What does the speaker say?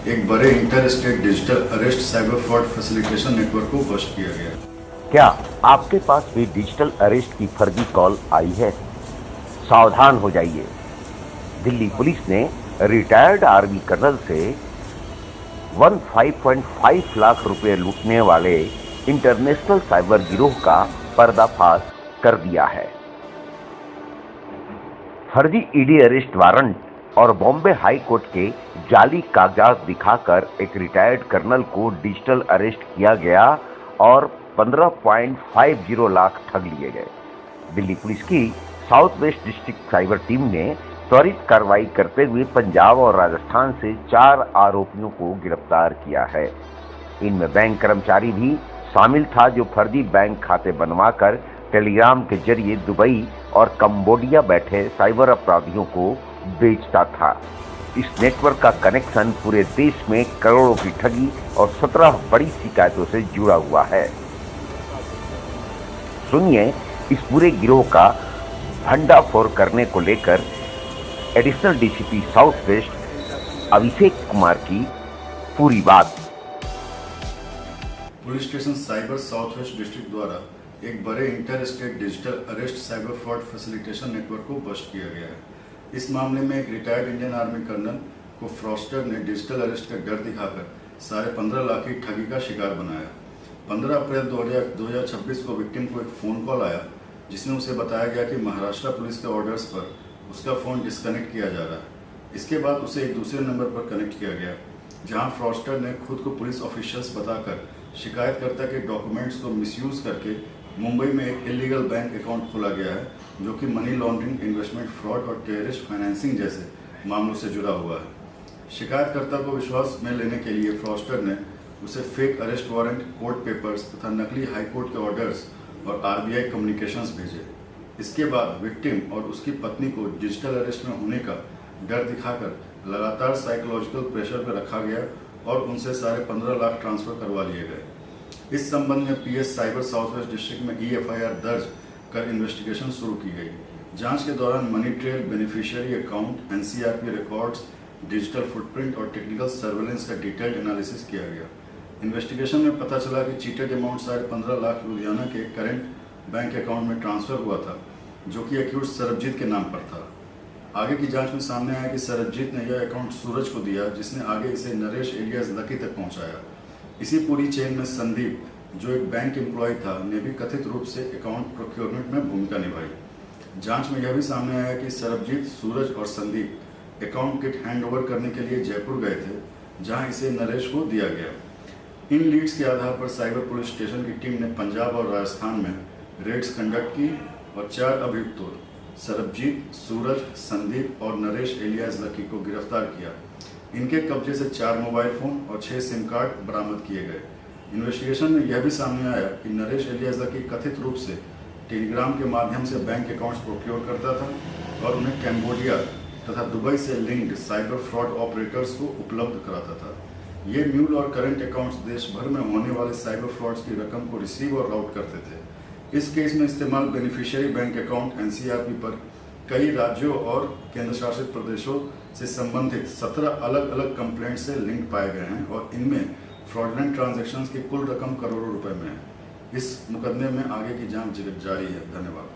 एक बड़े inter state digital arrest cyber fraud facilitation network को बस्ट किया गया। क्या आपके पास भी डिजिटल अरेस्ट की फर्जी कॉल आई है? सावधान हो जाइए। दिल्ली पुलिस ने रिटायर्ड आर्मी कर्नल से 15.5 लाख रुपए लूटने वाले इंटरनेशनल साइबर गिरोह का पर्दाफाश कर दिया है। फर्जी ईडी अरेस्ट वारंट और बॉम्बे हाई कोर्ट के जाली कागजात दिखाकर एक रिटायर्ड कर्नल को डिजिटल अरेस्ट किया गया और 15.50 लाख ठग लिए गए। दिल्ली पुलिस की south west district cyber team ने त्वरित कार्रवाई करते हुए पंजाब और राजस्थान से 4 आरोपियों को गिरफ्तार किया है। इनमें बैंक कर्मचारी भी शामिल था जो फर्जी बैंक खाते बनवाकर टेलीग्राम के जरिए दुबई और कंबोडिया बैठे साइबर अपराधियों को बेचता था। इस नेटवर्क का कनेक्शन पूरे देश में करोड़ों की ठगी और 17 बड़ी शिकायतों से जुड़ा हुआ है। सुनिए इस पूरे गिरोह का भंडाफोड़ करने को लेकर additional DCP south west Abhishek Kumar की पूरी बात। Police station cyber south west district द्वारा एक बड़े inter state digital arrest cyber fraud facilitation network को बस्ट किया गया है। इस मामले में एक रिटायर्ड इंडियन आर्मी कर्नल को फ्रॉडस्टर ने डिजिटल अरेस्ट का डर दिखाकर 15.5 लाख की ठगी का शिकार बनाया। 15 अप्रैल 2026 को विक्टिम को एक फ़ोन कॉल आया जिसमें उसे बताया गया कि महाराष्ट्र पुलिस के ऑर्डर्स पर उसका फ़ोन डिस्कनेक्ट किया जा रहा है। इसके बाद उसे एक दूसरे नंबर पर कनेक्ट किया गया जहां फ्रॉडस्टर ने खुद को पुलिस ऑफिशियल्स बताकर शिकायतकर्ता के डॉक्यूमेंट्स को मिसयूज़ करके मुंबई में एक इलीगल बैंक अकाउंट खोला गया है जो कि मनी लॉन्ड्रिंग, इन्वेस्टमेंट फ्रॉड और टेररिस्ट फाइनेंसिंग जैसे मामलों से जुड़ा हुआ है। शिकायतकर्ता को विश्वास में लेने के लिए फ्रॉडस्टर ने उसे fake arrest warrant, court papers तथा नकली हाई कोर्ट के ऑर्डर्स और आरबीआई कम्युनिकेशंस भेजे। इसके बाद विक्टिम और उसकी पत्नी को डिजिटल अरेस्ट में होने का डर दिखाकर लगातार साइकोलॉजिकल प्रेशर पर रखा गया और उनसे 15.5 लाख ट्रांसफर करवा लिए गए। इस संबंध में PS cyber south west district में एफआईआर दर्ज कर इन्वेस्टिगेशन शुरू की गई। जांच के दौरान money trail, beneficiary account, NCRP records, digital footprint और टेक्निकल सर्वेलेंस का डिटेल्ड एनालिसिस किया गया। इन्वेस्टिगेशन में पता चला कि चीटेड अमाउंट 15.5 लाख लुधियाना के करंट बैंक अकाउंट में ट्रांसफर हुआ था जो कि एक्यूज सरबजीत के नाम पर था। आगे की जांच में सामने आया कि सरबजीत ने यह अकाउंट सूरज को दिया जिसने आगे इसे नरेश एलियास लकी तक पहुंचाया। इसी पूरी चेन में संदीप, जो एक बैंक एम्प्लॉय था, ने भी कथित रूप से अकाउंट प्रोक्योरमेंट में भूमिका निभाई। जांच में यह भी सामने आया कि सरबजीत, सूरज और संदीप अकाउंट किट हैंडओवर करने के लिए जयपुर गए थे जहां इसे नरेश को दिया गया। इन लीड्स के आधार पर साइबर पुलिस स्टेशन की टीम ने पंजाब और राजस्थान में रेड्स कंडक्ट की और 4 अभियुक्तों सरबजीत, सूरज, संदीप और नरेश एलियास लकी को गिरफ्तार किया। इनके कब्जे से 4 मोबाइल फोन और 6 सिम कार्ड बरामद किए गए। इन्वेस्टिगेशन में यह भी सामने आया कि नरेश एलियास लकी कथित रूप से टेलीग्राम के माध्यम से बैंक अकाउंट्स प्रोक्योर करता था और उन्हें कैम्बोडिया तथा दुबई से लिंक्ड साइबर फ्रॉड ऑपरेटर्स को उपलब्ध कराता था। ये म्यूल और करंट अकाउंट्स देश भर में होने वाले साइबर फ्रॉड्स की रकम को रिसीव और राउट करते थे। इस केस में इस्तेमाल बेनिफिशियरी बैंक अकाउंट एनसीआरपी पर कई राज्यों और केंद्र शासित प्रदेशों से संबंधित 17 अलग अलग कंप्लेंट से लिंक पाए गए हैं और इनमें फ्रॉडलेंट ट्रांजैक्शंस की कुल रकम करोड़ों रुपए में है। इस मुकदमे में आगे की जांच जारी है। धन्यवाद।